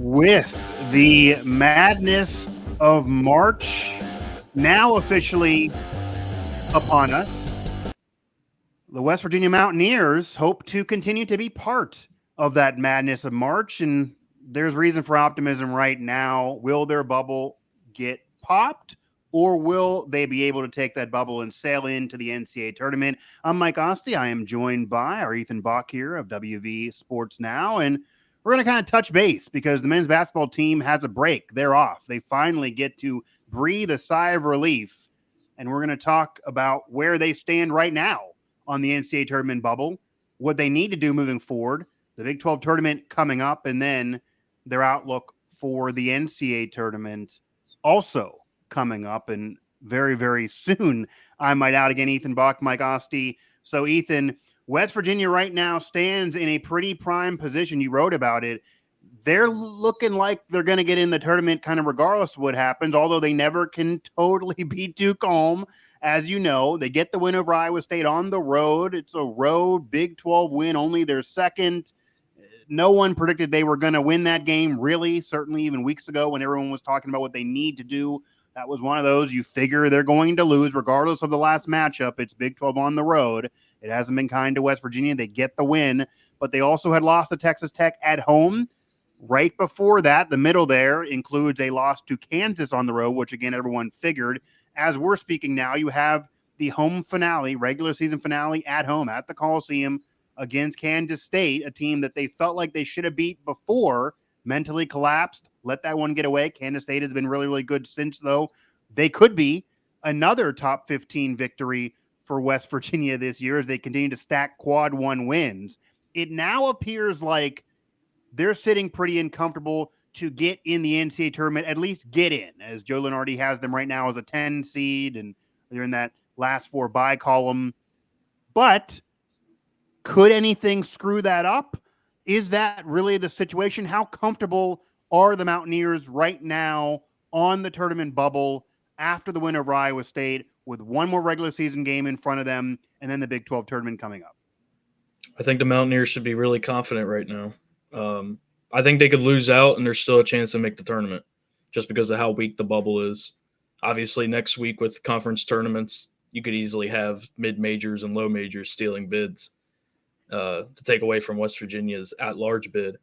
With the madness of March now officially upon us, the West Virginia Mountaineers hope to continue to be part of that madness of March, and there's reason for optimism right now. Will their bubble get popped, or will they be able to take that bubble and sail into the NCAA tournament? I'm Mike Asti. I am joined by our Ethan Bock here of WVU Sports Now, and we're going to kind of touch base because the men's basketball team has a break. They're off. They finally get to breathe a sigh of relief, and we're going to talk about where they stand right now on the NCAA tournament bubble, what they need to do moving forward, the Big 12 tournament coming up, and then their outlook for the NCAA tournament also coming up and very, very soon. I might out again, Ethan Bock, Mike Asti. So, Ethan, West Virginia right now stands in a pretty prime position. You wrote about it. They're looking like they're going to get in the tournament kind of regardless of what happens, although they never can totally be too calm. As you know, they get the win over Iowa State on the road. It's a road Big 12 win, only their second. No one predicted they were going to win that game, really. Certainly even weeks ago when everyone was talking about what they need to do. That was one of those you figure they're going to lose regardless of the last matchup. It's Big 12 on the road. It hasn't been kind to West Virginia. They get the win, but they also had lost to Texas Tech at home. Right before that, the middle there includes a loss to Kansas on the road, which, again, everyone figured. As we're speaking now, you have the home finale, regular season finale at home at the Coliseum against Kansas State, a team that they felt like they should have beat before, mentally collapsed, let that one get away. Kansas State has been really, really good since, though. They could be another top 15 victory for West Virginia this year as they continue to stack quad one wins. It now appears like they're sitting pretty uncomfortable to get in the NCAA tournament, at least get in, as Joe Lenardi has them right now as a 10 seed, and they're in that last four bye column. But could anything screw that up? Is that really the situation? How comfortable are the Mountaineers right now on the tournament bubble after the win over Iowa State with one more regular season game in front of them and then the Big 12 tournament coming up? I think the Mountaineers should be really confident right now. I think they could lose out and there's still a chance to make the tournament just because of how weak the bubble is. Obviously, next week with conference tournaments, you could easily have mid-majors and low majors stealing bids to take away from West Virginia's at-large bid.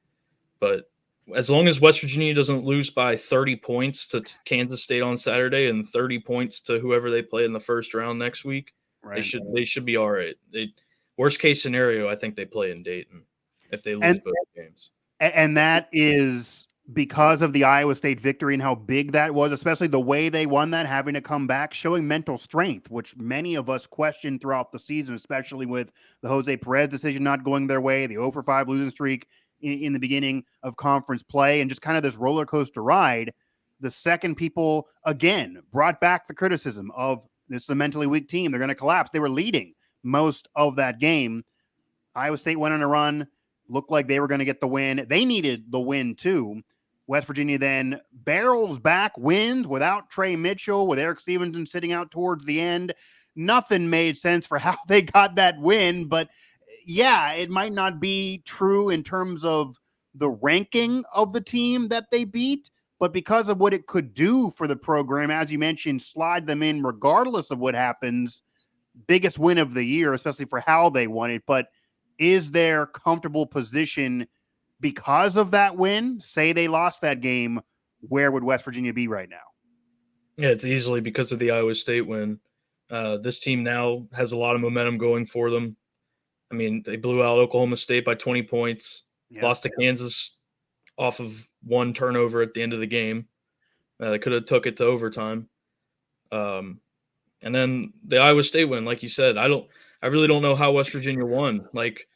But as long as West Virginia doesn't lose by 30 points to Kansas State on Saturday and 30 points to whoever they play in the first round next week, Right. they should be all right. Worst case scenario, I think they play in Dayton if they lose both games. And that is because of the Iowa State victory and how big that was, especially the way they won that, having to come back, showing mental strength, which many of us questioned throughout the season, especially with the Jose Perez decision not going their way, the 0-for-5 losing streak in the beginning of conference play, and just kind of this roller coaster ride. The second people, again, brought back the criticism of this is a mentally weak team. They're going to collapse. They were leading most of that game. Iowa State went on a run. Looked like they were going to get the win. They needed the win, too. West Virginia then barrels back, wins without Trey Mitchell, with Eric Stevenson sitting out towards the end. Nothing made sense for how they got that win, but yeah, it might not be true in terms of the ranking of the team that they beat, but because of what it could do for the program, as you mentioned, slide them in regardless of what happens, biggest win of the year, especially for how they won it. But is their comfortable position because of that win? Say they lost that game, where would West Virginia be right now? Yeah, it's easily because of the Iowa State win. This team now has a lot of momentum going for them. I mean, they blew out Oklahoma State by 20 points, lost to Kansas off of one turnover at the end of the game. They could have took it to overtime. And then the Iowa State win, like you said, I really don't know how West Virginia won. Like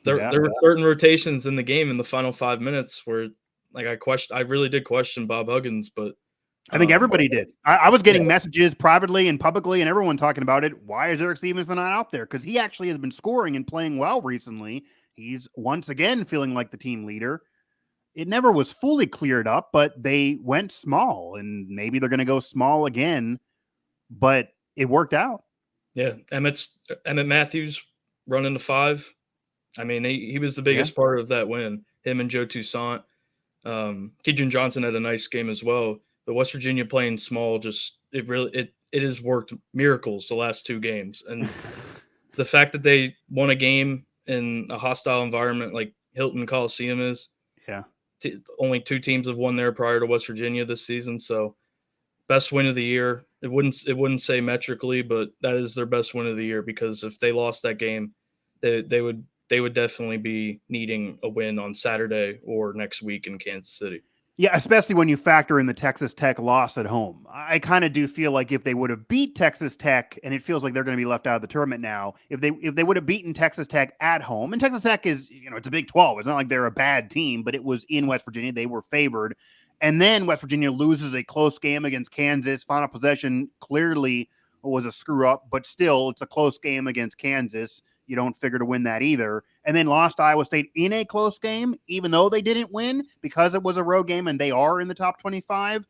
there were certain rotations in the game in the final 5 minutes where, like, I really did question Bob Huggins, but I think everybody did. I was getting messages privately and publicly, and everyone talking about it. Why is Eric Stevenson not out there? Because he actually has been scoring and playing well recently. He's once again feeling like the team leader. It never was fully cleared up, but they went small, and maybe they're going to go small again. But it worked out. Yeah, Emmett Matthews running the 5. I mean, he was the biggest part of that win. Him and Joe Toussaint. Keegan Johnson had a nice game as well. But West Virginia playing small, it has worked miracles the last 2 games. And the fact that they won a game in a hostile environment like Hilton Coliseum is, Yeah. Only 2 teams have won there prior to West Virginia this season. So best win of the year. It wouldn't say metrically, but that is their best win of the year, because if they lost that game, they would definitely be needing a win on Saturday or next week in Kansas City. Yeah, especially when you factor in the Texas Tech loss at home. I kind of do feel like if they would have beat Texas Tech, and it feels like they're going to be left out of the tournament now, if they would have beaten Texas Tech at home, and Texas Tech is, it's a Big 12. It's not like they're a bad team, but it was in West Virginia. They were favored. And then West Virginia loses a close game against Kansas. Final possession clearly was a screw up, but still it's a close game against Kansas. You don't figure to win that either. And then lost to Iowa State in a close game, even though they didn't win because it was a road game and they are in the top 25.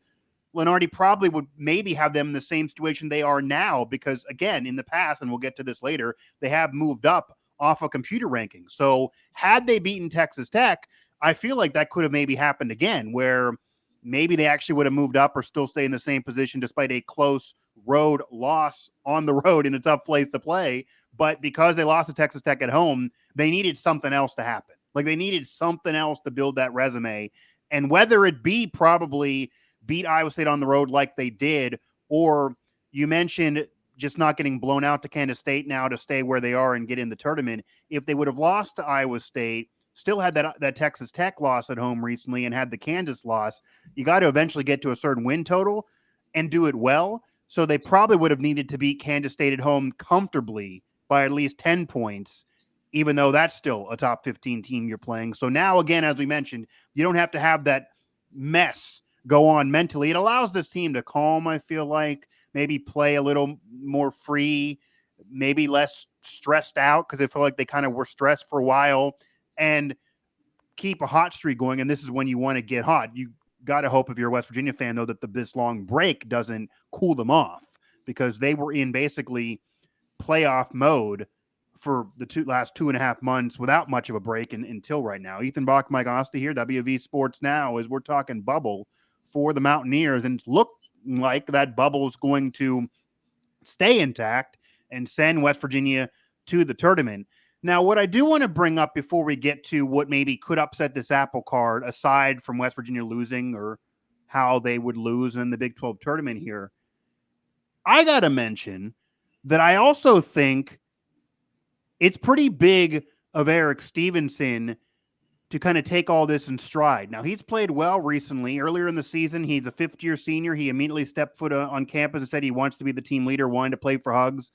Lenardi probably would maybe have them in the same situation they are now because, again, in the past, and we'll get to this later, they have moved up off of computer rankings. So had they beaten Texas Tech, I feel like that could have maybe happened again, where maybe they actually would have moved up or still stay in the same position despite a close road loss on the road in a tough place to play. But because they lost to Texas Tech at home, they needed something else to happen. Like they needed something else to build that resume. And whether it be probably beat Iowa State on the road like they did, or you mentioned just not getting blown out to Kansas State now to stay where they are and get in the tournament. If they would have lost to Iowa State, still had that Texas Tech loss at home recently and had the Kansas loss, you got to eventually get to a certain win total and do it well. So they probably would have needed to beat Kansas State at home comfortably by at least 10 points, even though that's still a top 15 team you're playing. So now, again, as we mentioned, you don't have to have that mess go on mentally. It allows this team to calm, I feel like, maybe play a little more free, maybe less stressed out because I feel like they kind of were stressed for a while, and keep a hot streak going. And this is when you want to get hot. You got to hope if you're a West Virginia fan, though, that this long break doesn't cool them off because they were in basically playoff mode for the last 2.5 months without much of a break until right now. Ethan Bock, Mike Asti here, WV Sports Now, as we're talking bubble for the Mountaineers. And it's looking like that bubble is going to stay intact and send West Virginia to the tournament. Now, what I do want to bring up before we get to what maybe could upset this apple cart, aside from West Virginia losing or how they would lose in the Big 12 tournament here, I got to mention that I also think it's pretty big of Eric Stevenson to kind of take all this in stride. Now, he's played well recently. Earlier in the season, he's a fifth-year senior. He immediately stepped foot on campus and said he wants to be the team leader, wanted to play for Hugs.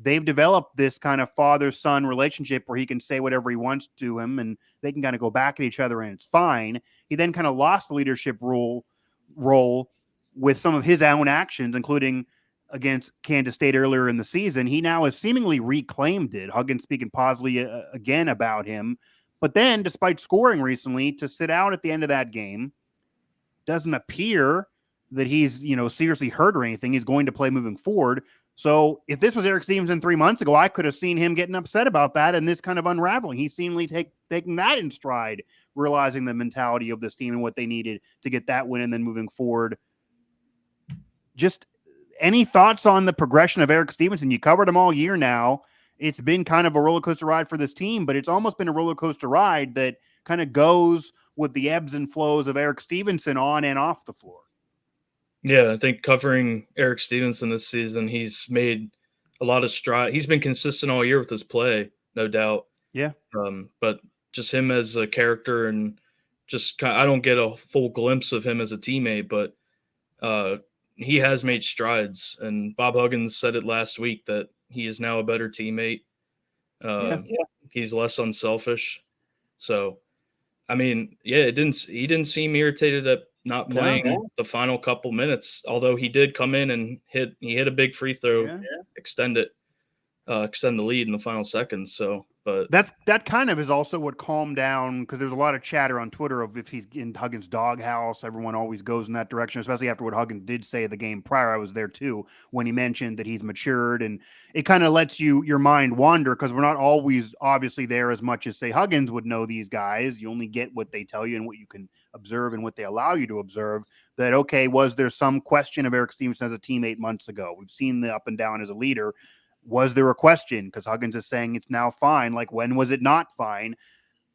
They've developed this kind of father-son relationship where he can say whatever he wants to him, and they can kind of go back at each other, and it's fine. He then kind of lost the leadership role with some of his own actions, including against Kansas State earlier in the season. He now has seemingly reclaimed it. Huggins speaking positively again about him. But then, despite scoring recently, to sit out at the end of that game, doesn't appear that he's, seriously hurt or anything. He's going to play moving forward. So if this was Eric Stevenson 3 months ago, I could have seen him getting upset about that and this kind of unraveling. He's seemingly taking that in stride, realizing the mentality of this team and what they needed to get that win and then moving forward. Just any thoughts on the progression of Eric Stevenson? You covered him all year now. It's been kind of a roller coaster ride for this team, but it's almost been a roller coaster ride that kind of goes with the ebbs and flows of Eric Stevenson on and off the floor. Yeah, I think covering Eric Stevenson this season, he's made a lot of stride. He's been consistent all year with his play, no doubt. Yeah. But just him as a character and I don't get a full glimpse of him as a teammate, but he has made strides. And Bob Huggins said it last week that he is now a better teammate. He's less unselfish. So, I mean, he didn't seem irritated at not playing the final couple minutes, although he did come in and hit a big free throw, extend the lead in the final seconds. So, But that kind of is also what calmed down, because there's a lot of chatter on Twitter of if he's in Huggins' doghouse. Everyone always goes in that direction, especially after what Huggins did say the game prior. I was there too when he mentioned that he's matured, and it kind of lets your mind wander, because we're not always obviously there as much as say Huggins would know these guys. You only get what they tell you and what you can observe and what they allow you to observe. That okay, was there some question of Eric Stevenson as a team 8 months ago? We've seen the up and down as a leader. Was there a question? Because Huggins is saying it's now fine. Like, when was it not fine?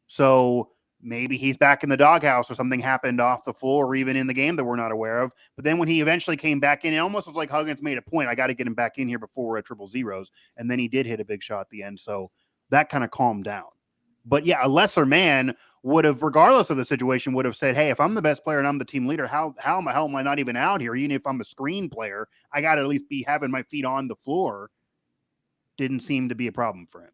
So maybe he's back in the doghouse, or something happened off the floor or even in the game that we're not aware of. But then when he eventually came back in, it almost was like Huggins made a point. I got to get him back in here before we're at triple zeros. And then he did hit a big shot at the end. So that kind of calmed down. But yeah, a lesser man would have, regardless of the situation, would have said, hey, if I'm the best player and I'm the team leader, how the hell am I not even out here? Even if I'm a screen player, I got to at least be having my feet on the floor. Didn't seem to be a problem for him.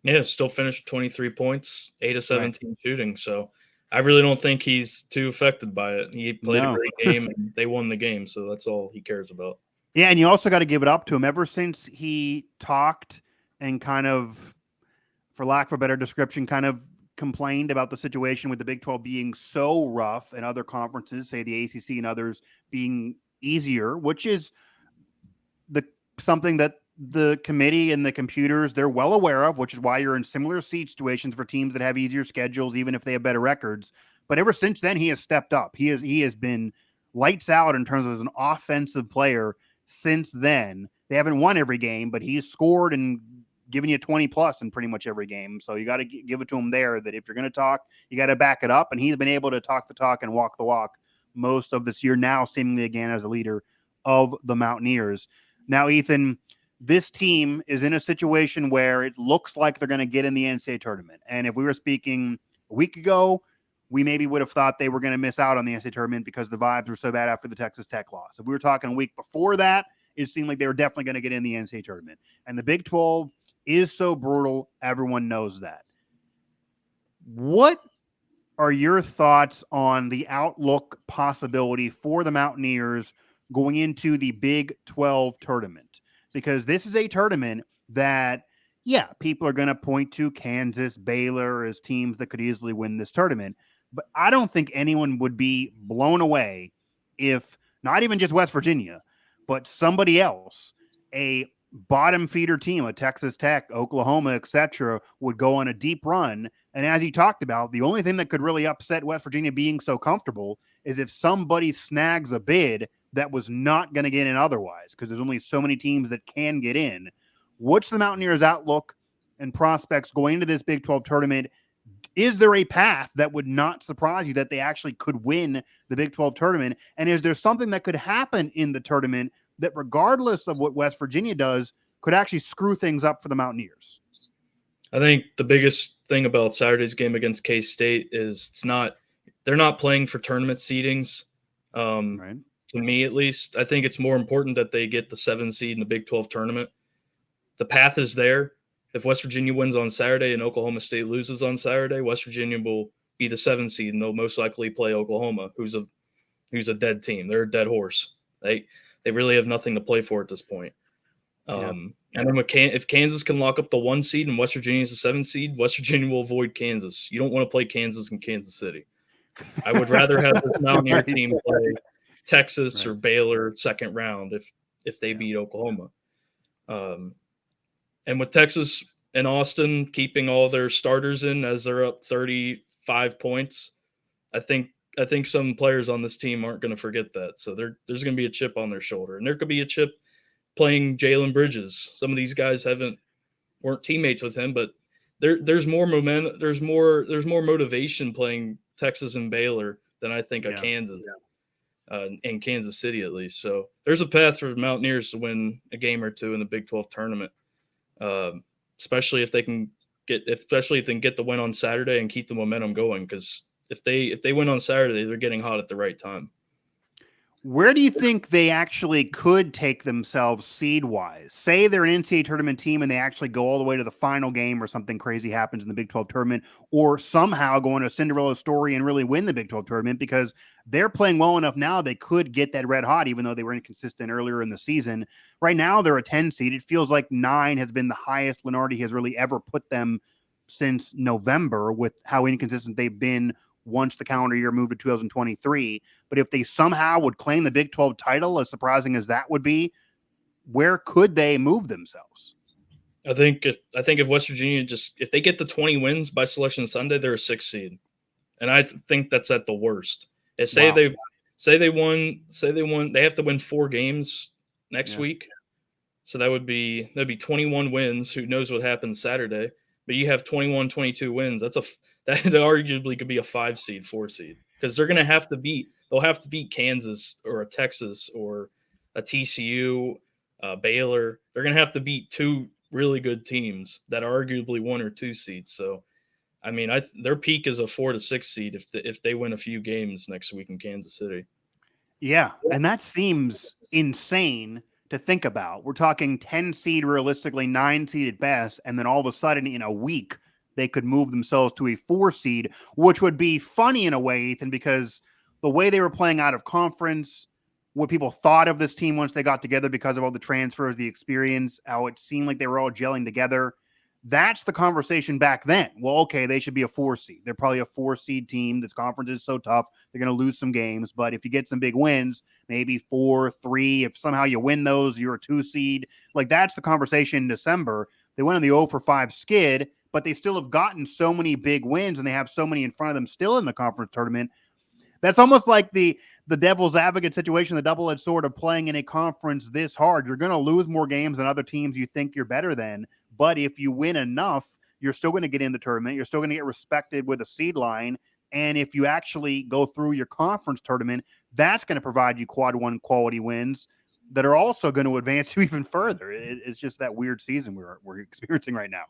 Yeah, still finished 23 points, 8 of 17 shooting. So I really don't think he's too affected by it. He played a great game and they won the game. So that's all he cares about. Yeah, and you also got to give it up to him. Ever since he talked and kind of, for lack of a better description, kind of complained about the situation with the Big 12 being so rough and other conferences, say the ACC and others, being easier, which is something that the committee and the computers, they're well aware of, which is why you're in similar seat situations for teams that have easier schedules, even if they have better records. But ever since then, he has stepped up. He has been lights out in terms of as an offensive player since then. They haven't won every game, but he's scored and given you 20 plus in pretty much every game. So you got to give it to him there, that if you're going to talk, you got to back it up. And he's been able to talk the talk and walk the walk most of this year now, seemingly again as a leader of the Mountaineers. Now, Ethan, this team is in a situation where it looks like they're going to get in the NCAA tournament. And if we were speaking a week ago, we maybe would have thought they were going to miss out on the NCAA tournament because the vibes were so bad after the Texas Tech loss. If we were talking a week before that, it seemed like they were definitely going to get in the NCAA tournament. And the Big 12 is so brutal. Everyone knows that. What are your thoughts on the outlook possibility for the Mountaineers going into the Big 12 tournament? Because this is a tournament that, yeah, people are going to point to Kansas, Baylor as teams that could easily win this tournament. But I don't think anyone would be blown away if not even just West Virginia, but somebody else, a bottom feeder team, a Texas Tech, Oklahoma, etc., would go on a deep run. And as you talked about, the only thing that could really upset West Virginia being so comfortable is if somebody snags a bid that was not going to get in otherwise, because there's only so many teams that can get in. What's the Mountaineers' outlook and prospects going into this Big 12 tournament? Is there a path that would not surprise you that they actually could win the Big 12 tournament? And is there something that could happen in the tournament that, regardless of what West Virginia does, could actually screw things up for the Mountaineers? I think the biggest thing about Saturday's game against K-State is they're not playing for tournament seedings. Right. To me, at least, I think it's more important that they get the 7 seed in the Big 12 tournament. The path is there. If West Virginia wins on Saturday and Oklahoma State loses on Saturday, West Virginia will be the 7 seed, and they'll most likely play Oklahoma, who's a dead team. They're a dead horse. They really have nothing to play for at this point. And then if Kansas can lock up the 1 seed and West Virginia is the 7 seed, West Virginia will avoid Kansas. You don't want to play Kansas in Kansas City. I would rather have the Mountaineer team play Texas or Baylor second round if they beat Oklahoma. And with Texas and Austin keeping all their starters in as they're up 35 points, I think some players on this team aren't going to forget that. So there's going to be a chip on their shoulder, and there could be a chip playing Jalen Bridges. Some of these guys weren't teammates with him, but there's more momentum. There's more motivation playing Texas and Baylor than I think of Kansas. In Kansas City, at least. So there's a path for the Mountaineers to win a game or two in the Big 12 tournament, especially if they can get the win on Saturday and keep the momentum going. Because if they win on Saturday, they're getting hot at the right time. Where do you think they actually could take themselves seed-wise? Say they're an NCAA tournament team and they actually go all the way to the final game or something crazy happens in the Big 12 tournament, or somehow go on a Cinderella story and really win the Big 12 tournament because they're playing well enough now they could get that red hot, even though they were inconsistent earlier in the season. Right now, they're a 10 seed. It feels like 9 has been the highest Lenardi has really ever put them since November with how inconsistent they've been once the calendar year moved to 2023. But if they somehow would claim the Big 12 title, as surprising as that would be, where could they move themselves? I think if West Virginia if they get the 20 wins by Selection Sunday, they're a 6th seed, and I think that's at the worst. If they won, they have to win 4 games next week, so that'd be 21 wins. Who knows what happens Saturday? But you have 21, 22 wins. That arguably could be a 5 seed, 4 seed, because they'll have to beat Kansas or a Texas or a TCU, Baylor. They're going to have to beat 2 really good teams that are arguably 1 or 2 seeds. So, I mean, their peak is a 4 to 6 seed if they win a few games next week in Kansas City. Yeah, and that seems insane to think about. We're talking 10 seed, realistically 9 seed at best, and then all of a sudden in a week they could move themselves to a 4 seed, which would be funny in a way, Ethan, because the way they were playing out of conference, what people thought of this team once they got together because of all the transfers, the experience, how it seemed like they were all gelling together. That's the conversation back then. Well, okay, they should be a 4 seed. They're probably a 4 seed team. This conference is so tough. They're going to lose some games. But if you get some big wins, maybe 4, 3, if somehow you win those, you're a 2 seed. Like, that's the conversation in December. They went on the 0 for 5 skid, but they still have gotten so many big wins and they have so many in front of them still in the conference tournament. That's almost like the devil's advocate situation, the double-edged sword of playing in a conference this hard. You're going to lose more games than other teams you think you're better than. But if you win enough, you're still going to get in the tournament. You're still going to get respected with a seed line. And if you actually go through your conference tournament, that's going to provide you quad 1 quality wins that are also going to advance you even further. It's just that weird season we're experiencing right now.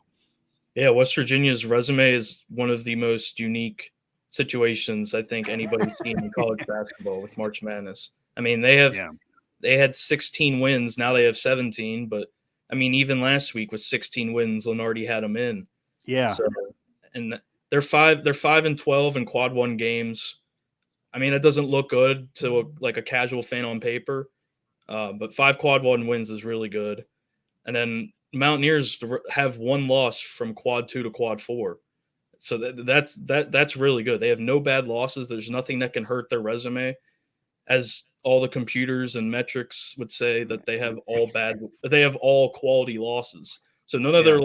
Yeah, West Virginia's resume is one of the most unique situations I think anybody's seen in college basketball with March Madness. I mean, they had 16 wins, now they have 17, but I mean, even last week with 16 wins, Lenardi had them in. Yeah. So, and they're 5-12 in quad 1 games. I mean, that doesn't look good to like a casual fan on paper, but 5 quad 1 wins is really good. And then Mountaineers have 1 loss from quad 2 to quad 4. So that's really good. They have no bad losses. There's nothing that can hurt their resume, as all the computers and metrics would say that they have all quality losses. So none of their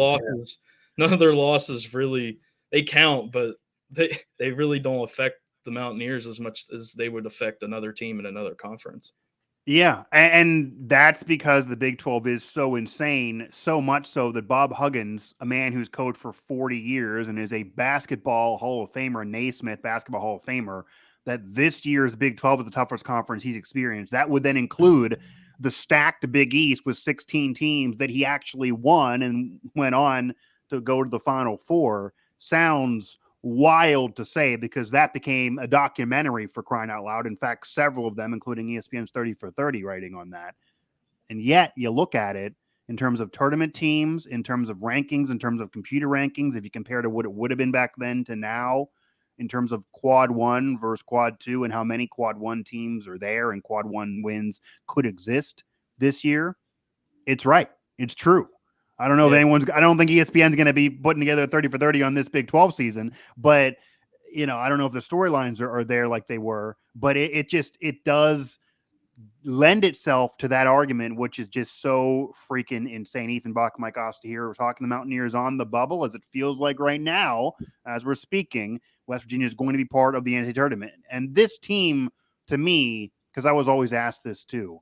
losses really, they count, but they really don't affect the Mountaineers as much as they would affect another team in another conference. Yeah, and that's because the Big 12 is so insane, so much so that Bob Huggins, a man who's coached for 40 years and is a basketball Hall of Famer, Naismith basketball Hall of Famer, that this year's Big 12 is the toughest conference he's experienced. That would then include the stacked Big East with 16 teams that he actually won and went on to go to the Final Four. Sounds wild to say because that became a documentary, for crying out loud. In fact, several of them, including ESPN's 30 for 30 writing on that. And yet you look at it in terms of tournament teams, in terms of rankings, in terms of computer rankings, if you compare to what it would have been back then to now, in terms of quad 1 versus quad 2 and how many quad 1 teams are there and quad 1 wins could exist this year, it's right. It's true. I don't know if I don't think ESPN's going to be putting together a 30 for 30 on this Big 12 season, but I don't know if the storylines are there like they were, but it does lend itself to that argument, which is just so freaking insane. Ethan Bock, Mike Asti here. We're talking the Mountaineers on the bubble, as it feels like right now, as we're speaking. West Virginia is going to be part of the NCAA tournament. And this team, to me, because I was always asked this too,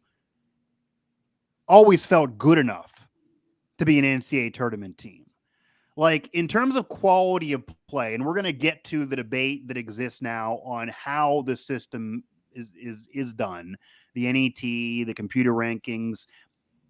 always felt good enough to be an NCAA tournament team. Like, in terms of quality of play, and we're going to get to the debate that exists now on how the system is done, the NET, the computer rankings,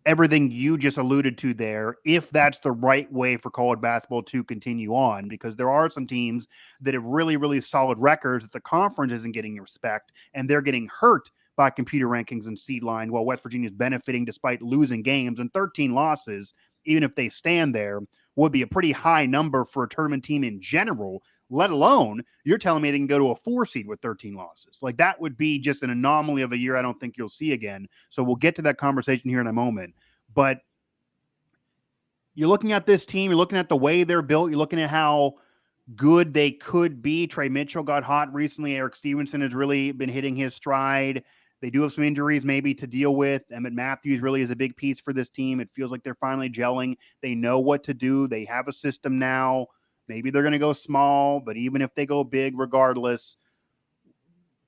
everything you just alluded to there, if that's the right way for college basketball to continue on, because there are some teams that have really, really solid records that the conference isn't getting respect, and they're getting hurt by computer rankings and seed line, while West Virginia is benefiting despite losing games. And 13 losses, even if they stand there, would be a pretty high number for a tournament team in general, let alone you're telling me they can go to a 4 seed with 13 losses. Like, that would be just an anomaly of a year I don't think you'll see again. So we'll get to that conversation here in a moment. But you're looking at this team, you're looking at the way they're built, you're looking at how good they could be. Trey Mitchell got hot recently. Eric Stevenson has really been hitting his stride. They do have some injuries maybe to deal with. Emmett Matthews really is a big piece for this team. It feels like they're finally gelling. They know what to do. They have a system now. Maybe they're going to go small, but even if they go big, regardless,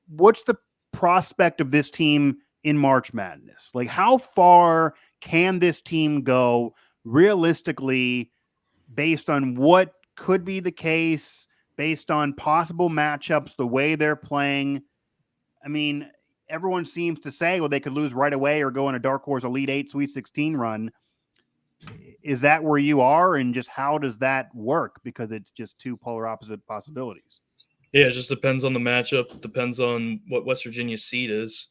what's the prospect of this team in March Madness? Like, how far can this team go realistically based on what could be the case, based on possible matchups, the way they're playing? I mean, everyone seems to say, well, they could lose right away or go on a dark horse Elite Eight, Sweet 16 run. Is that where you are? And just how does that work? Because it's just two polar opposite possibilities. Yeah, it just depends on the matchup. Depends on what West Virginia's seed is.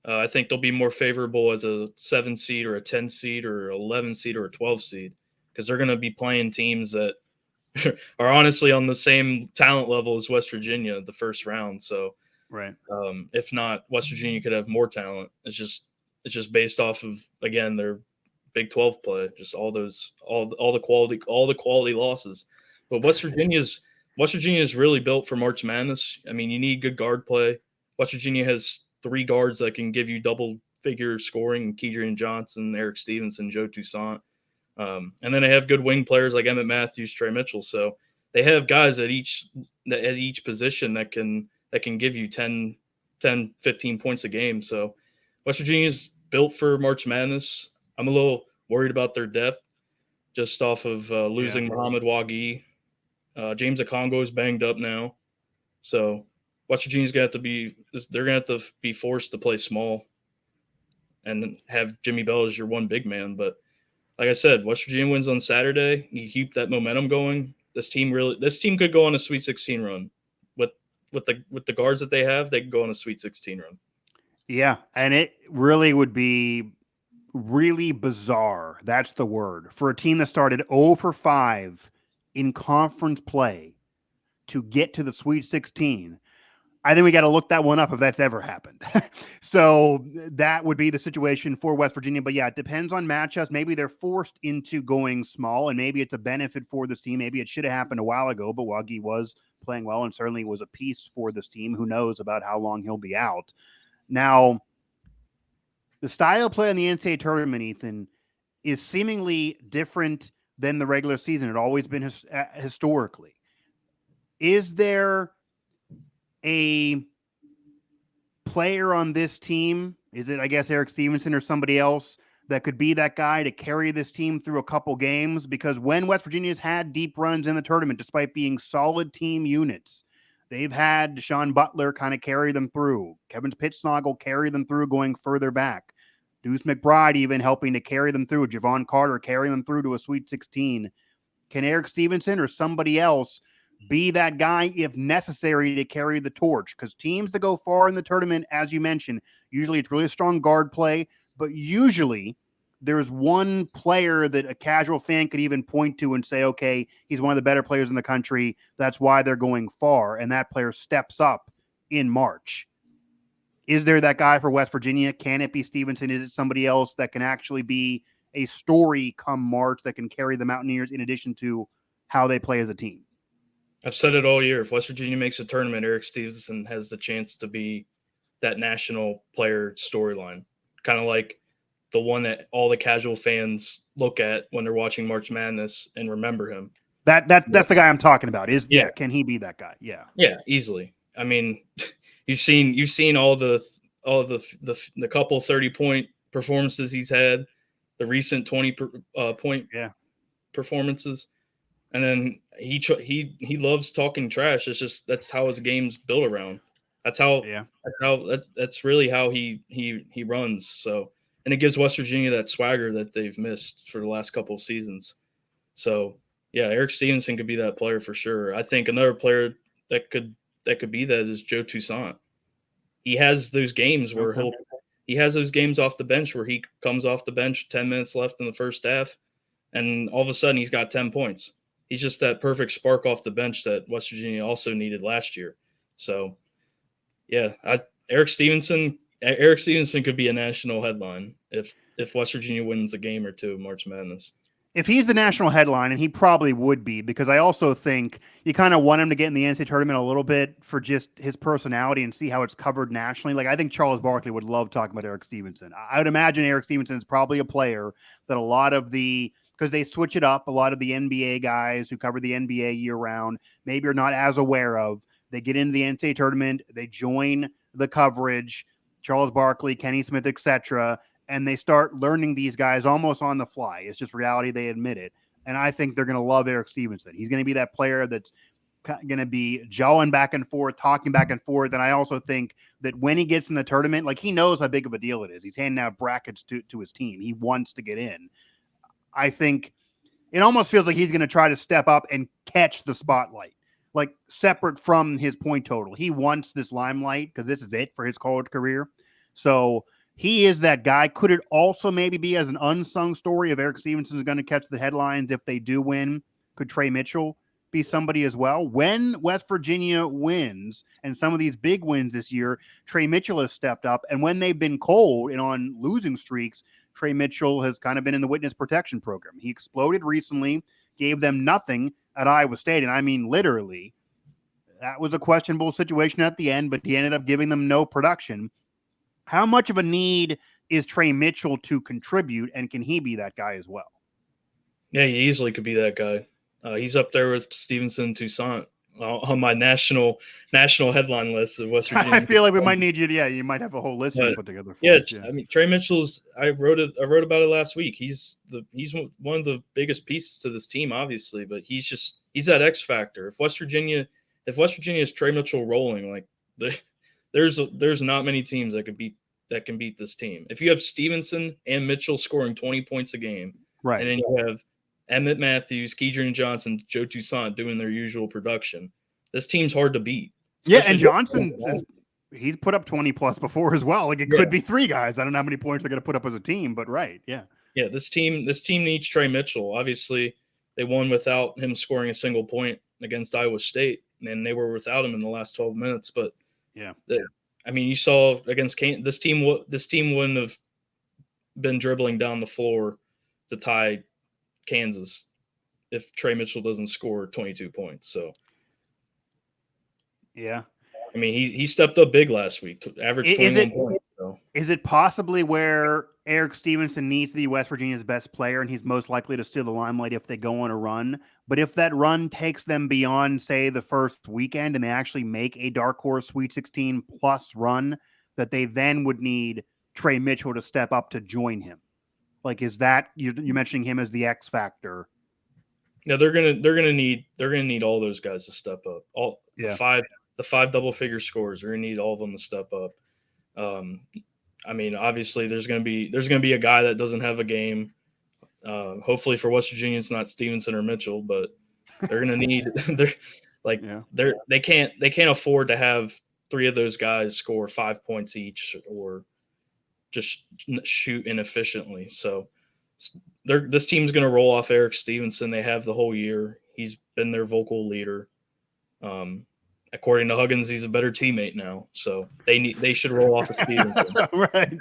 I think they'll be more favorable as a 7 seed or a 10 seed or 11 seed or a 12 seed because they're going to be playing teams that are honestly on the same talent level as West Virginia the first round. So, right. If not, West Virginia could have more talent. It's just based off of, again, their Big 12 play, just all the quality losses. But West Virginia is really built for March Madness. I mean, you need good guard play. West Virginia has 3 guards that can give you double-figure scoring: Kedrian Johnson, Eric Stevenson, Joe Toussaint. And then they have good wing players like Emmett Matthews, Trey Mitchell. So they have guys at each position that can give you 10, 15 points a game. So West Virginia is built for March Madness. I'm a little worried about their depth just off of losing Muhammad Wagi. James Okongo is banged up now. So West Virginia's they're going to have to be forced to play small and have Jimmy Bell as your one big man. But like I said, West Virginia wins on Saturday. You keep that momentum going. This team could go on a Sweet 16 run with the guards that they have. They can go on a Sweet 16 run. Yeah, and it really would be really bizarre. That's the word for a team that started 0 for 5 in conference play to get to the Sweet 16. I think we got to look that one up if that's ever happened. So that would be the situation for West Virginia. But yeah, it depends on matchups. Maybe they're forced into going small, and maybe it's a benefit for this team. Maybe it should have happened a while ago, but Wagi was playing well and certainly was a piece for this team. Who knows about how long he'll be out. Now, the style of play in the NCAA tournament, Ethan, is seemingly different than the regular season. It's always been historically. Is there a player on this team? Is it, I guess, Eric Stevenson or somebody else that could be that guy to carry this team through a couple games? Because when West Virginia's had deep runs in the tournament, despite being solid team units, they've had Deshaun Butler kind of carry them through. Kevin Pittsnoggle carry them through going further back. Deuce McBride even helping to carry them through. Javon Carter carrying them through to a Sweet 16. Can Eric Stevenson or somebody else be that guy if necessary to carry the torch? Because teams that go far in the tournament, as you mentioned, usually it's really a strong guard play, but usually there's one player that a casual fan could even point to and say, okay, he's one of the better players in the country. That's why they're going far. And that player steps up in March. Is there that guy for West Virginia? Can it be Stevenson? Is it somebody else that can actually be a story come March that can carry the Mountaineers in addition to how they play as a team? I've said it all year. If West Virginia makes a tournament, Eric Stevenson has the chance to be that national player storyline, kind of like the one that all the casual fans look at when they're watching March Madness and remember him. That's the guy I'm talking about. Can he be that guy? Yeah, easily. I mean, you've seen all the couple 30-point performances he's had, the recent 20-point performances. And then he loves talking trash. It's just that's how his game's built around. That's really how he runs. So, and it gives West Virginia that swagger that they've missed for the last couple of seasons. So yeah, Eric Stevenson could be that player for sure. I think another player that could be that is Joe Toussaint. He has those games where he has those games off the bench where he comes off the bench, 10 minutes left in the first half, and all of a sudden he's got 10 points. He's just that perfect spark off the bench that West Virginia also needed last year. So, yeah, Eric Stevenson could be a national headline if West Virginia wins a game or two of March Madness. if he's the national headline, and he probably would be, because I also think you kind of want him to get in the NCAA tournament a little bit for just his personality and see how it's covered nationally. Like, I think Charles Barkley would love talking about Eric Stevenson. I would imagine Eric Stevenson is probably a player that a lot of because they switch it up, a lot of the NBA guys who cover the NBA year round maybe are not as aware of. They get into the NCAA tournament, they join the coverage, Charles Barkley, Kenny Smith, etc., and they start learning these guys almost on the fly. It's just reality. They admit it. And I think they're going to love Eric Stevenson. He's going to be that player that's going to be jawing back and forth, talking back and forth. And I also think that when he gets in the tournament, like, he knows how big of a deal it is. He's handing out brackets to his team. He wants to get in. I think it almost feels like he's going to try to step up and catch the spotlight, like separate from his point total. He wants this limelight because this is it for his college career. So he is that guy. Could it also maybe be as an unsung story of Eric Stevenson is going to catch the headlines if they do win? Could Trey Mitchell be somebody as well? When West Virginia wins, and some of these big wins this year, Trey Mitchell has stepped up. And when they've been cold and on losing streaks, Trey Mitchell has kind of been in the witness protection program. He exploded recently, gave them nothing at Iowa State. And I mean, literally, that was a questionable situation at the end, but he ended up giving them no production. How much of a need is Trey Mitchell to contribute, and can he be that guy as well? Yeah, he easily could be that guy. He's up there with Stevenson, Toussaint on my national headline list of West Virginia. I feel like we might need you. Yeah, you might have a whole list to put together. For us, I mean, Trey Mitchell's. I wrote about it last week. He's one of the biggest pieces to this team, obviously, but he's that X factor. If West Virginia is Trey Mitchell rolling, like there's not many teams that can beat this team. If you have Stevenson and Mitchell scoring 20 points a game, right, and then you have Emmett Matthews, Keidron Johnson, Joe Toussaint doing their usual production, this team's hard to beat. Yeah, and Johnson, he's put up 20 plus before as well. Like, it could be three guys. I don't know how many points they're going to put up as a team, but right, yeah. Yeah, this team needs Trey Mitchell. Obviously, they won without him scoring a single point against Iowa State, and they were without him in the last 12 minutes. But yeah, I mean, you saw against this team wouldn't have been dribbling down the floor to tie Kansas if Trey Mitchell doesn't score 22 points. So, yeah, I mean, he stepped up big last week, averaged 21 points. So. Is it possibly where Eric Stevenson needs to be West Virginia's best player, and he's most likely to steal the limelight if they go on a run? But if that run takes them beyond, say, the first weekend, and they actually make a dark horse Sweet 16 plus run, that they then would need Trey Mitchell to step up to join him. Like, is that you're mentioning him as the X factor? Yeah, they're gonna need all those guys to step up. The five double figure scores. They're gonna need all of them to step up. I mean, obviously, there's gonna be a guy that doesn't have a game. Hopefully for West Virginia, it's not Stevenson or Mitchell, but they're gonna need they can't afford to have three of those guys score 5 points each or just shoot inefficiently. So this team's going to roll off Eric Stevenson. They have the whole year. He's been their vocal leader. According to Huggins, he's a better teammate now. So they should roll off of Stevenson.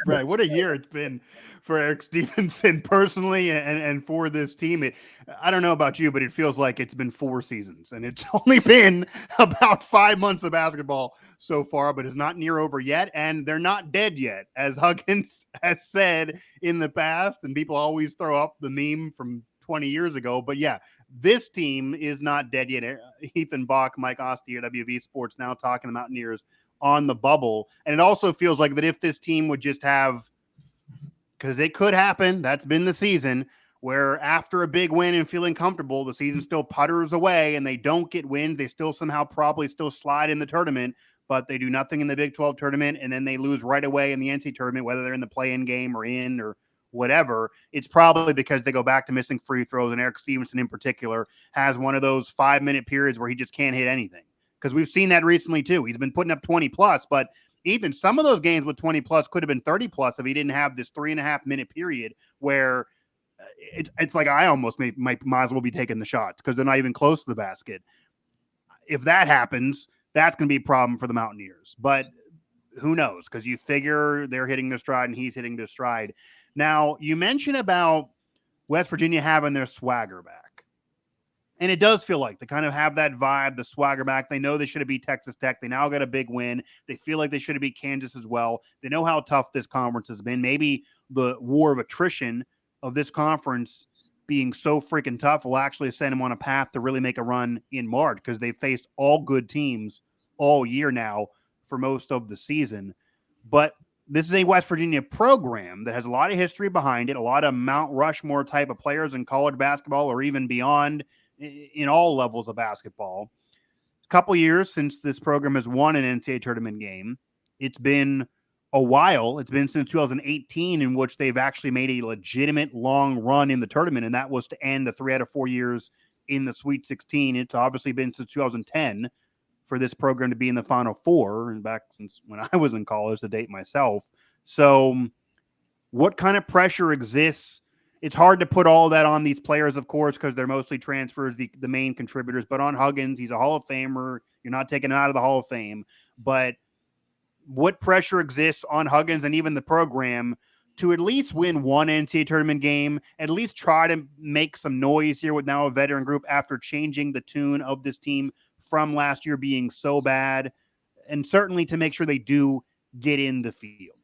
Right. What a year it's been for Eric Stevenson personally and for this team. I don't know about you, but it feels like it's been 4 seasons, and it's only been about 5 months of basketball so far, but it's not near over yet, and they're not dead yet, as Huggins has said in the past, and people always throw up the meme from 20 years ago. But yeah, this team is not dead yet. Ethan Bock, Mike Asti at WVU Sports now talking the Mountaineers on the bubble. And it also feels like that if this team would just have, because it could happen, that's been the season, where after a big win and feeling comfortable, the season still putters away and they don't get wins. They still somehow probably still slide in the tournament, but they do nothing in the Big 12 tournament, and then they lose right away in the NCAA tournament, whether they're in the play-in game or in or whatever. It's probably because they go back to missing free throws, and Eric Stevenson in particular has one of those 5-minute periods where he just can't hit anything, because we've seen that recently too. He's been putting up 20 plus, but Ethan, some of those games with 20 plus could have been 30 plus if he didn't have this 3.5-minute period where it's like I almost might as well be taking the shots because they're not even close to the basket. If that happens, that's going to be a problem for the Mountaineers, but who knows? Because you figure they're hitting their stride and he's hitting their stride. Now, you mentioned about West Virginia having their swagger back. And it does feel like they kind of have that vibe, the swagger back. They know they should have beat Texas Tech. They now got a big win. They feel like they should have beat Kansas as well. They know how tough this conference has been. Maybe the war of attrition of this conference being so freaking tough will actually send them on a path to really make a run in March because they've faced all good teams all year now for most of the season. But this is a West Virginia program that has a lot of history behind it, a lot of Mount Rushmore type of players in college basketball or even beyond in all levels of basketball. A couple years since this program has won an NCAA tournament game. It's been a while. It's been since 2018 in which they've actually made a legitimate long run in the tournament, and that was to end the 3 out of 4 years in the Sweet 16. It's obviously been since 2010 for this program to be in the Final Four, and back since when I was in college to date myself. So what kind of pressure exists? It's hard to put all that on these players, of course, because they're mostly transfers, the main contributors. But on Huggins, he's a Hall of Famer. You're not taking him out of the Hall of Fame. But what pressure exists on Huggins and even the program to at least win one NCAA tournament game, at least try to make some noise here with now a veteran group after changing the tune of this team from last year being so bad, and certainly to make sure they do get in the field?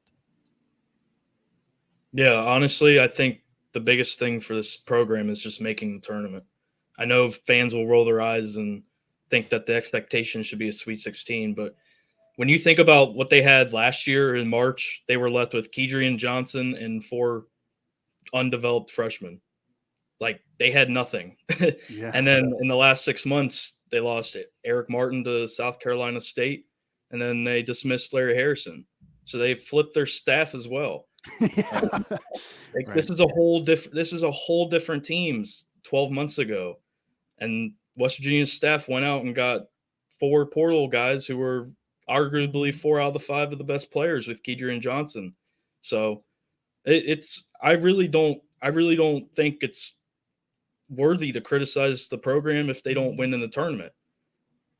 Yeah, honestly, I think the biggest thing for this program is just making the tournament. I know fans will roll their eyes and think that the expectation should be a Sweet 16, but when you think about what they had last year in March, they were left with Kedrian Johnson and 4 undeveloped freshmen. Like, they had nothing. Yeah. And then in the last 6 months, they lost Eric Martin to South Carolina State, and then they dismissed Larry Harrison. So they flipped their staff as well. Yeah. Right. This is a whole different teams 12 months ago. And West Virginia's staff went out and got 4 portal guys who were arguably 4 out of the 5 of the best players with Kedrian Johnson. So I really don't think it's worthy to criticize the program if they don't win in the tournament.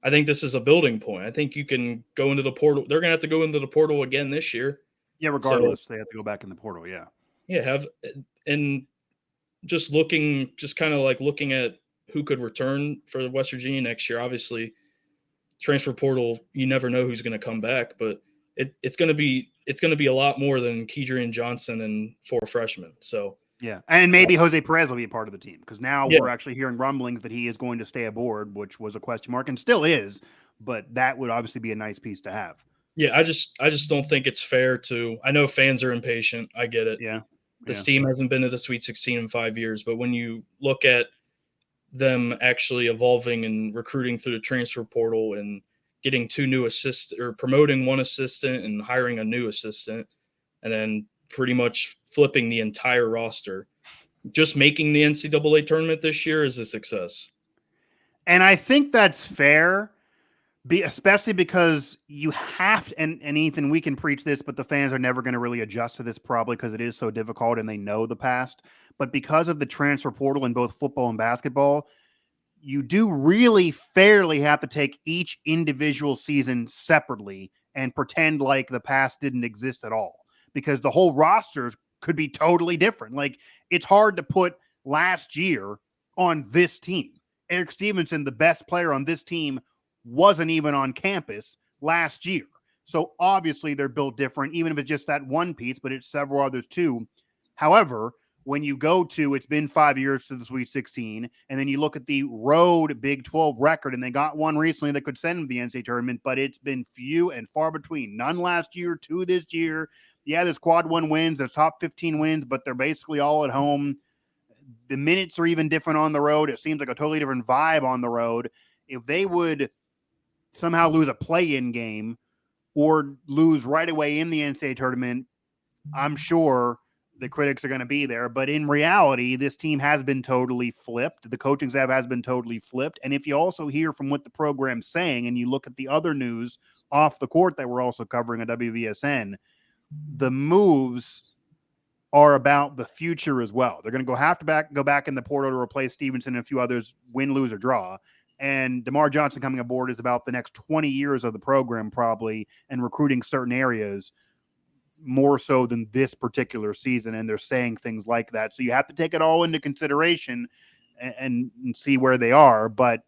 I think this is a building point. I think you can go into the portal. They're going to have to go into the portal again this year. Yeah, regardless, they have to go back in the portal. Yeah. Yeah, and just kind of like looking at who could return for West Virginia next year. Obviously, transfer portal, you never know who's going to come back, but it's going to be a lot more than Kedrian Johnson and 4 freshmen. So yeah, and maybe Jose Perez will be a part of the team because now Yeah. we're actually hearing rumblings that he is going to stay aboard, which was a question mark and still is, but that would obviously be a nice piece to have. Yeah, I just don't think it's fair to. I know fans are impatient. I get it. Yeah. This team hasn't been to the Sweet 16 in 5 years, but when you look at them actually evolving and recruiting through the transfer portal and getting 2 new assists or promoting 1 assistant and hiring a new assistant, and then pretty much flipping the entire roster, just making the NCAA tournament this year is a success. And I think that's fair, especially because you have to, and Ethan, we can preach this, but the fans are never going to really adjust to this probably because it is so difficult and they know the past. But because of the transfer portal in both football and basketball, you do really fairly have to take each individual season separately and pretend like the past didn't exist at all because the whole rosters could be totally different. Like, it's hard to put last year on this team. Eric Stevenson, the best player on this team, wasn't even on campus last year. So obviously they're built different, even if it's just that one piece, but it's several others too. However, when you go to, it's been 5 years to the Sweet 16, and then you look at the road Big 12 record, and they got one recently that could send them to the NCAA tournament, but it's been few and far between. None last year, 2 this year. Yeah, there's quad 1 wins, there's top 15 wins, but they're basically all at home. The minutes are even different on the road. It seems like a totally different vibe on the road. If they would somehow lose a play-in game or lose right away in the NCAA tournament, I'm sure the critics are going to be there. But in reality, this team has been totally flipped. The coaching staff has been totally flipped. And if you also hear from what the program's saying and you look at the other news off the court that we're also covering at WVSN, the moves are about the future as well. They're going to go back in the portal to replace Stevenson and a few others, win, lose, or draw. And DeMar Johnson coming aboard is about the next 20 years of the program probably and recruiting certain areas. more so than this particular season, and they're saying things like that. So you have to take it all into consideration and see where they are. But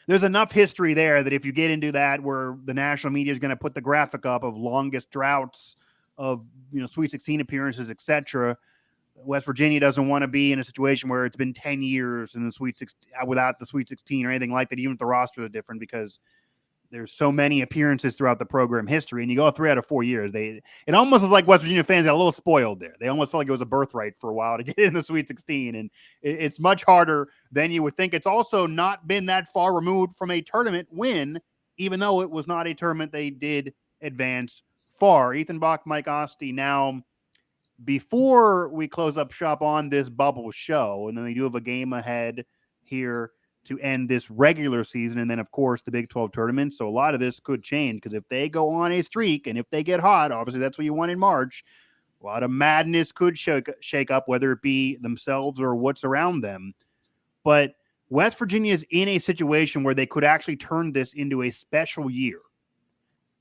there's enough history there that if you get into that where the national media is going to put the graphic up of longest droughts of Sweet 16 appearances, etc., West Virginia doesn't want to be in a situation where it's been 10 years in the Sweet 16 without the Sweet 16 or anything like that, even if the rosters are different, because there's so many appearances throughout the program history, and you go 3 out of 4 years. It almost was like West Virginia fans got a little spoiled there. They almost felt like it was a birthright for a while to get in the Sweet 16, and it's much harder than you would think. It's also not been that far removed from a tournament win, even though it was not a tournament they did advance far. Ethan Bock, Mike Asti. Now, before we close up shop on this bubble show, and then they do have a game ahead here to end this regular season, and then of course the Big 12 tournament. So a lot of this could change, because if they go on a streak and if they get hot, obviously that's what you want in March, a lot of madness could shake up, whether it be themselves or what's around them. But West Virginia is in a situation where they could actually turn this into a special year,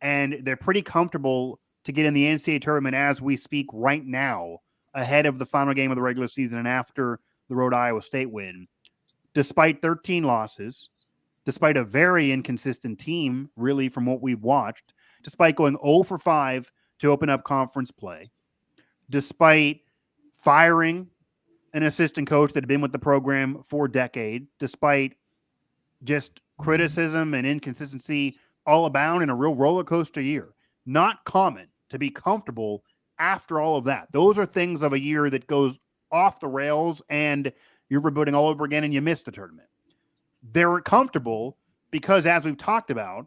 and they're pretty comfortable to get in the NCAA tournament as we speak right now, ahead of the final game of the regular season and after the Rhode Iowa State win. Despite 13 losses, despite a very inconsistent team, really, from what we've watched, despite going 0 for 5 to open up conference play, despite firing an assistant coach that had been with the program for a decade, despite just criticism and inconsistency all abound in a real roller coaster year. Not common to be comfortable after all of that. Those are things of a year that goes off the rails and you're rebooting all over again and you miss the tournament. They're comfortable because, as we've talked about,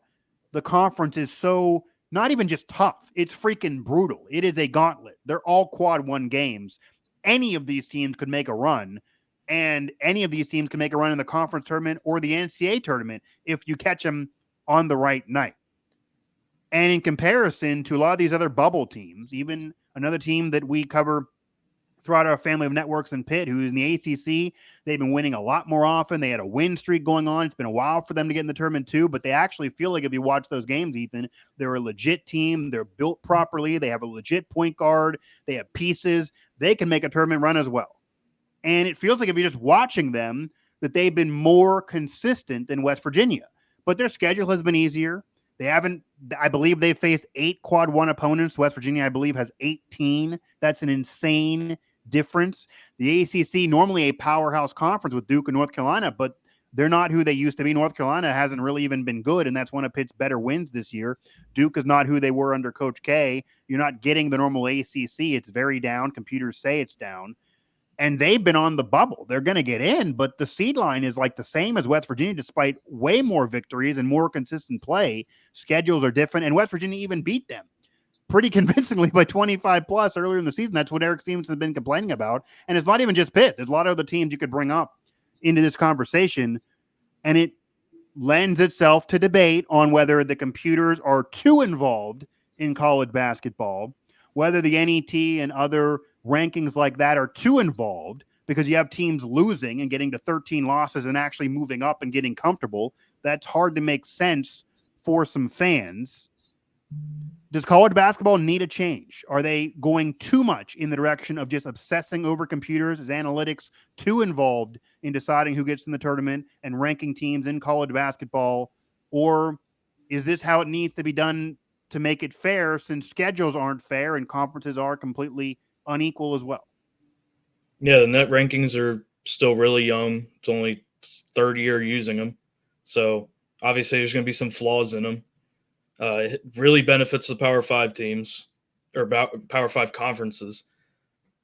the conference is so not even just tough. It's freaking brutal. It is a gauntlet. They're all quad one games. Any of these teams could make a run, and any of these teams can make a run in the conference tournament or the NCAA tournament if you catch them on the right night. And in comparison to a lot of these other bubble teams, even another team that we cover throughout our family of networks in Pitt, who's in the ACC, they've been winning a lot more often. They had a win streak going on. It's been a while for them to get in the tournament too, but they actually feel like, if you watch those games, Ethan, they're a legit team. They're built properly. They have a legit point guard. They have pieces. They can make a tournament run as well. And it feels like, if you're just watching them, that they've been more consistent than West Virginia. But their schedule has been easier. They haven't, I believe they've faced 8 quad one opponents. West Virginia, I believe, has 18. That's an insane difference. The ACC, normally a powerhouse conference with Duke and North Carolina, but they're not who they used to be. North Carolina hasn't really even been good, and that's one of Pitt's better wins this year. Duke is not who they were under Coach K. You're not getting the normal ACC. It's very down. Computers say it's down. And they've been on the bubble. They're going to get in, but the seed line is like the same as West Virginia, despite way more victories and more consistent play. Schedules are different, and West Virginia even beat them pretty convincingly by 25 plus earlier in the season. That's what Eric Stevens has been complaining about. And it's not even just Pitt. There's a lot of other teams you could bring up into this conversation, and it lends itself to debate on whether the computers are too involved in college basketball, whether the NET and other rankings like that are too involved, because you have teams losing and getting to 13 losses and actually moving up and getting comfortable. That's hard to make sense for some fans. Does college basketball need a change? Are they going too much in the direction of just obsessing over computers? Is analytics too involved in deciding who gets in the tournament and ranking teams in college basketball? Or is this how it needs to be done to make it fair, since schedules aren't fair and conferences are completely unequal as well? Yeah, the net rankings are still really young. It's only third year using them. So obviously there's going to be some flaws in them. It really benefits the Power 5 teams, or Power 5 conferences,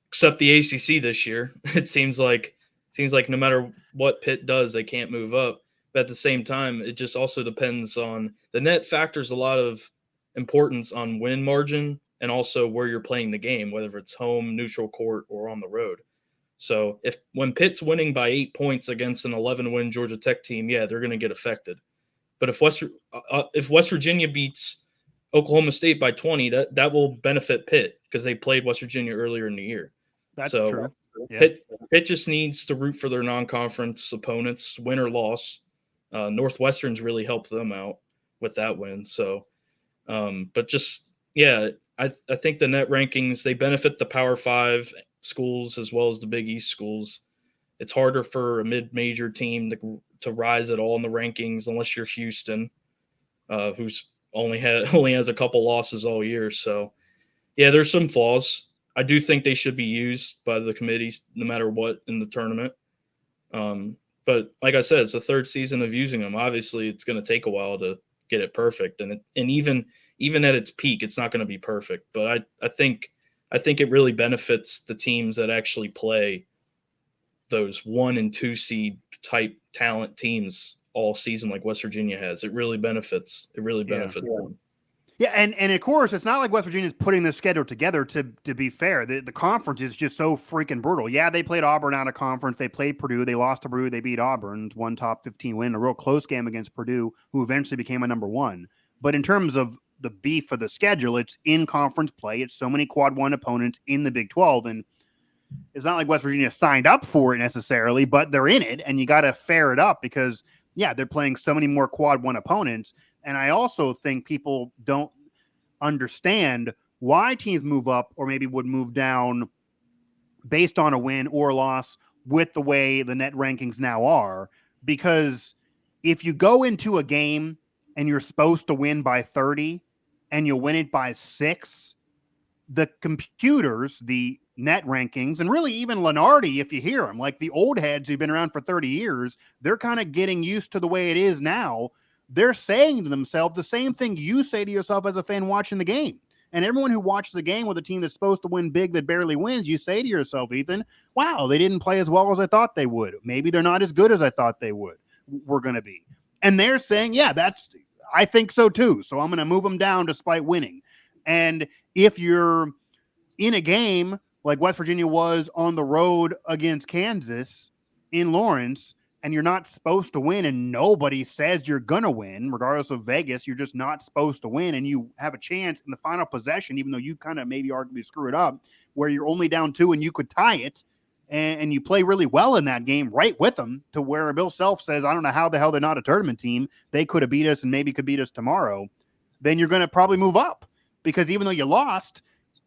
except the ACC this year. It seems like no matter what Pitt does, they can't move up. But at the same time, it just also depends on the net factors a lot of importance on win margin and also where you're playing the game, whether it's home, neutral court, or on the road. So when Pitt's winning by 8 points against an 11-win Georgia Tech team, yeah, they're going to get affected. But if West Virginia beats Oklahoma State by 20, that will benefit Pitt, because they played West Virginia earlier in the year. That's true. Yeah. Pitt just needs to root for their non-conference opponents, win or loss. Northwestern's really helped them out with that win. So, but just, yeah, I think the net rankings, they benefit the Power 5 schools as well as the Big East schools. It's harder for a mid-major team to rise at all in the rankings unless you're Houston, who's only has a couple losses all year. So yeah, there's some flaws. I do think they should be used by the committees no matter what in the tournament. But like I said, it's the third season of using them. Obviously, it's going to take a while to get it perfect, and even at its peak, it's not going to be perfect. But I think it really benefits the teams that actually play those 1 and 2 seed type talent teams all season, like West Virginia has. It really benefits. It really benefits them. Yeah, and of course, it's not like West Virginia's putting this schedule together to be fair. The conference is just so freaking brutal. Yeah, they played Auburn out of conference. They played Purdue. They lost to Purdue. They beat Auburn. One top 15 win, a real close game against Purdue, who eventually became a number 1. But in terms of the beef of the schedule, it's in conference play. It's so many quad 1 opponents in the Big 12. And it's not like West Virginia signed up for it necessarily, but they're in it. And you got to fair it up because, yeah, they're playing so many more quad 1 opponents. And I also think people don't understand why teams move up or maybe would move down based on a win or loss with the way the net rankings now are. Because if you go into a game and you're supposed to win by 30 and you win it by 6, the computers, the net rankings, and really even Lenardi, if you hear them, like the old heads who've been around for 30 years, they're kind of getting used to the way it is now. They're saying to themselves the same thing you say to yourself as a fan watching the game. And everyone who watches the game with a team that's supposed to win big that barely wins, you say to yourself, Ethan, wow, they didn't play as well as I thought they would. Maybe they're not as good as I thought they were going to be. And they're saying, yeah, I think so too. So I'm going to move them down despite winning. And if you're in a game like West Virginia was on the road against Kansas in Lawrence, and you're not supposed to win, and nobody says you're going to win, regardless of Vegas, you're just not supposed to win, and you have a chance in the final possession, even though you kind of maybe arguably screw it up, where you're only down 2 and you could tie it, and you play really well in that game right with them to where Bill Self says, I don't know how the hell they're not a tournament team. They could have beat us and maybe could beat us tomorrow. Then you're going to probably move up because even though you lost,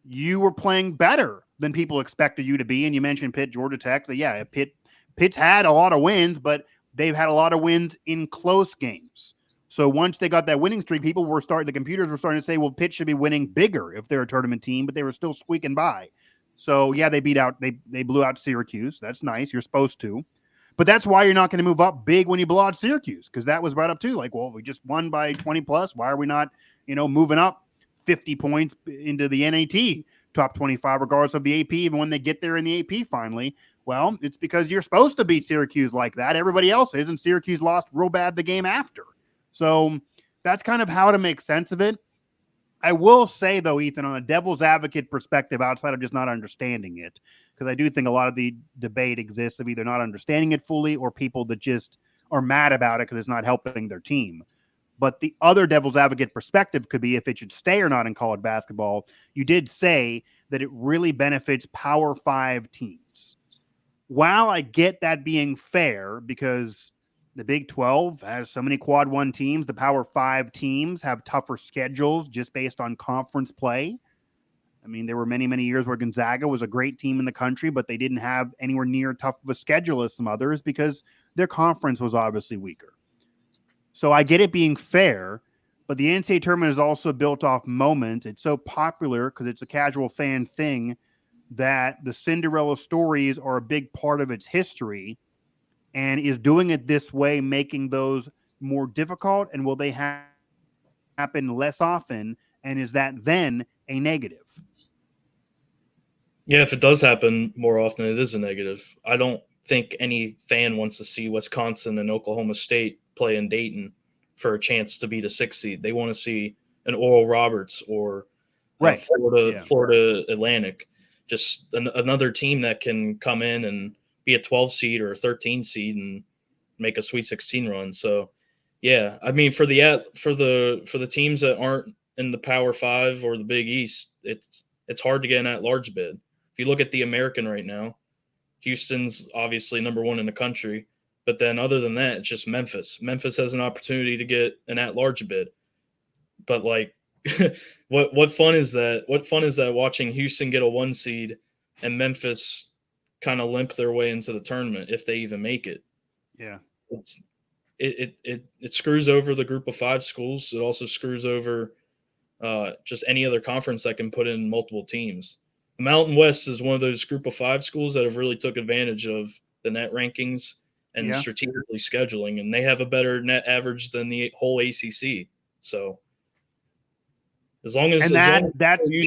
you were playing better than people expected you to be. And you mentioned Pitt, Georgia Tech. That, yeah, Pitt's had a lot of wins, but they've had a lot of wins in close games. So once they got that winning streak, the computers were starting to say, well, Pitt should be winning bigger if they're a tournament team, but they were still squeaking by. So yeah, they blew out Syracuse. That's nice. You're supposed to. But that's why you're not going to move up big when you blow out Syracuse, because that was brought up too. Like, well, we just won by 20 plus. Why are we not, moving up 50 points into the NAT top 25, regardless of the AP, even when they get there in the AP finally? Well, it's because you're supposed to beat Syracuse like that. Everybody else is, and Syracuse lost real bad the game after. So that's kind of how to make sense of it. I will say, though, Ethan, on a devil's advocate perspective, outside of just not understanding it, because I do think a lot of the debate exists of either not understanding it fully or people that just are mad about it because it's not helping their team. But the other devil's advocate perspective could be if it should stay or not in college basketball. You did say that it really benefits Power 5 teams. While I get that being fair, because the Big 12 has so many quad 1 teams, the Power 5 teams have tougher schedules just based on conference play. I mean, there were many, many years where Gonzaga was a great team in the country, but they didn't have anywhere near tough of a schedule as some others because their conference was obviously weaker. So I get it being fair, but the NCAA tournament is also built off moments. It's so popular because it's a casual fan thing that the Cinderella stories are a big part of its history, and is doing it this way making those more difficult? And will they happen less often? And is that then a negative? Yeah, if it does happen more often, it is a negative. I don't think any fan wants to see Wisconsin and Oklahoma State play in Dayton for a chance to beat a 6 seed. They want to see an Oral Roberts or Right. Florida Atlantic, just another team that can come in and be a 12 seed or a 13 seed and make a Sweet 16 run. So, yeah, I mean, for the teams that aren't in the Power 5 or the Big East, it's hard to get an at-large bid. If you look at the American right now, Houston's obviously number 1 in the country, but then other than that, it's just Memphis. Memphis has an opportunity to get an at-large bid, but like what fun is that? What fun is that watching Houston get a 1 seed and Memphis kind of limp their way into the tournament if they even make it? Yeah. It's it screws over the group of 5 schools. It also screws over just any other conference that can put in multiple teams. The Mountain West is one of those group of 5 schools that have really took advantage of the net rankings and Yeah. strategically scheduling, and they have a better net average than the whole ACC. So And as long as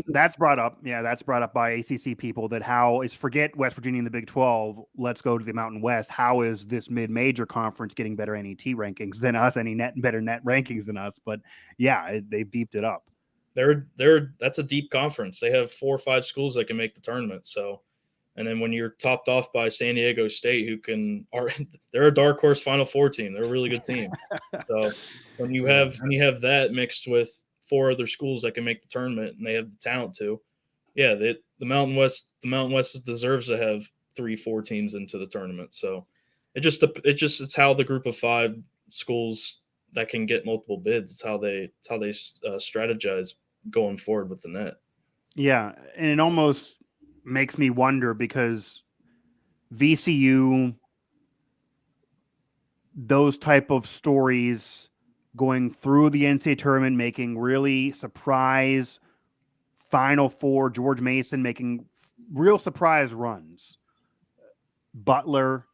that's brought up. Yeah, that's brought up by ACC people that how is forget West Virginia in the Big 12. Let's go to the Mountain West. How is this mid-major conference getting better NET rankings than us? Any better net rankings than us? But yeah, they beefed it up. they're that's a deep conference. They have 4 or 5 schools that can make the tournament. So, and then when you're topped off by San Diego State, they're a dark horse Final Four team. They're a really good team. So when you have that mixed with 4 other schools that can make the tournament and they have the talent to, yeah, the Mountain West deserves to have 3-4 teams into the tournament. So it's how the group of 5 schools that can get multiple bids. It's how they strategize going forward with the net. Yeah, and it almost makes me wonder because VCU, those type of stories going through the NCAA tournament, making really surprise Final Four, George Mason making real surprise runs. Butler,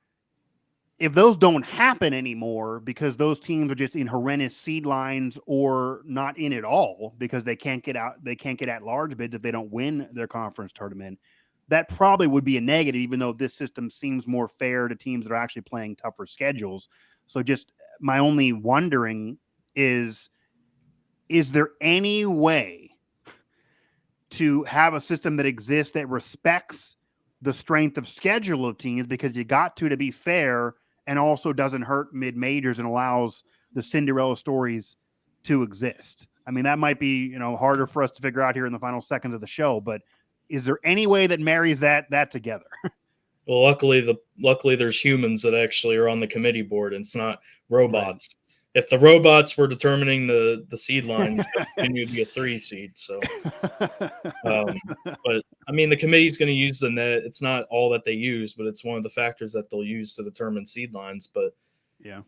if those don't happen anymore because those teams are just in horrendous seed lines or not in at all because they can't get at large bids if they don't win their conference tournament, that probably would be a negative, even though this system seems more fair to teams that are actually playing tougher schedules. So just my only wondering is there any way to have a system that exists that respects the strength of schedule of teams, because you got to be fair, and also doesn't hurt mid majors and allows the Cinderella stories to exist? I mean, that might be, harder for us to figure out here in the final seconds of the show, but is there any way that marries that together? Well, luckily there's humans that actually are on the committee board, and it's not robots. Right. If the robots were determining the seed lines, it would be a 3 seed. So, but I mean, the committee's going to use the net. It's not all that they use, but it's one of the factors that they'll use to determine seed lines. But yeah,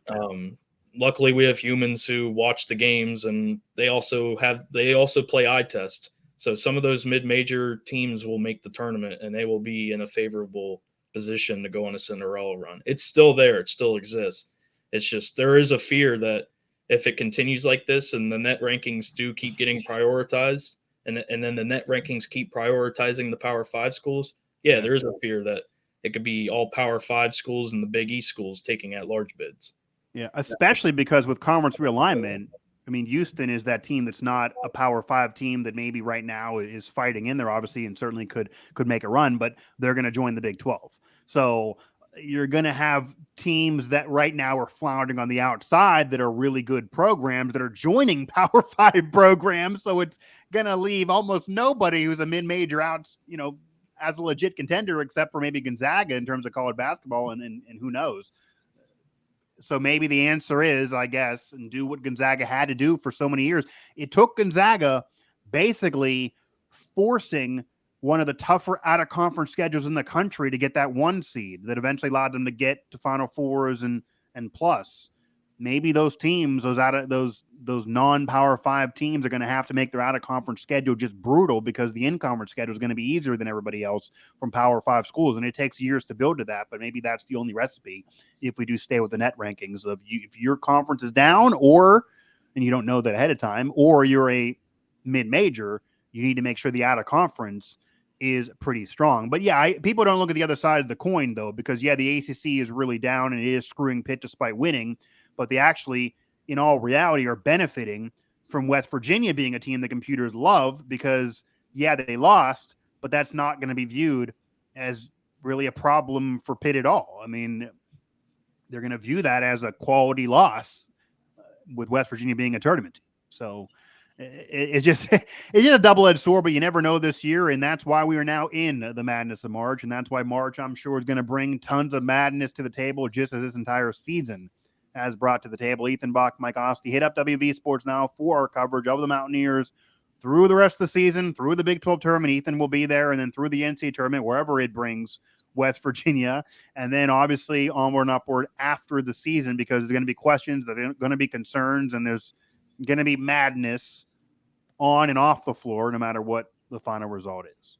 luckily we have humans who watch the games, and they also play eye test. So some of those mid-major teams will make the tournament, and they will be in a favorable position to go on a Cinderella run. It's still there. It still exists. It's just there is a fear that if it continues like this and the net rankings do keep getting prioritized, and then the net rankings keep prioritizing the Power 5 schools, there is a fear that it could be all Power 5 schools and the Big East schools taking at-large bids. Yeah, especially because with conference realignment, I mean, Houston is that team that's not a Power 5 team that maybe right now is fighting in there, obviously, and certainly could make a run, but they're going to join the Big 12. So you're going to have teams that right now are floundering on the outside that are really good programs that are joining Power 5 programs. So it's going to leave almost nobody who's a mid-major out, as a legit contender, except for maybe Gonzaga in terms of college basketball, and who knows. So maybe the answer is, I guess, and do what Gonzaga had to do for so many years. It took Gonzaga basically forcing one of the tougher out-of-conference schedules in the country to get that 1 seed that eventually allowed them to get to Final Fours and plus. Maybe those teams, those non-Power 5 teams, are going to have to make their out-of-conference schedule just brutal, because the in-conference schedule is going to be easier than everybody else from Power 5 schools, and it takes years to build to that. But maybe that's the only recipe if we do stay with the net rankings of if your conference is down, and you don't know that ahead of time, or you're a mid-major, you need to make sure the out-of-conference is pretty strong. But yeah, people don't look at the other side of the coin, though, because the ACC is really down and it is screwing Pitt despite winning. But they actually, in all reality, are benefiting from West Virginia being a team the computers love, because, they lost, but that's not going to be viewed as really a problem for Pitt at all. I mean, they're going to view that as a quality loss with West Virginia being a tournament team. So it's just a double-edged sword, but you never know this year, and that's why we are now in the madness of March, and that's why March, I'm sure, is going to bring tons of madness to the table, just as this entire season has brought to the table. Ethan Bock, Mike Asti, hit up WVU Sports Now for our coverage of the Mountaineers through the rest of the season, through the Big 12 tournament, Ethan will be there, and then through the NCAA tournament, wherever it brings West Virginia, and then obviously onward and upward after the season, because there's going to be questions, there's going to be concerns, and there's going to be madness on and off the floor, no matter what the final result is.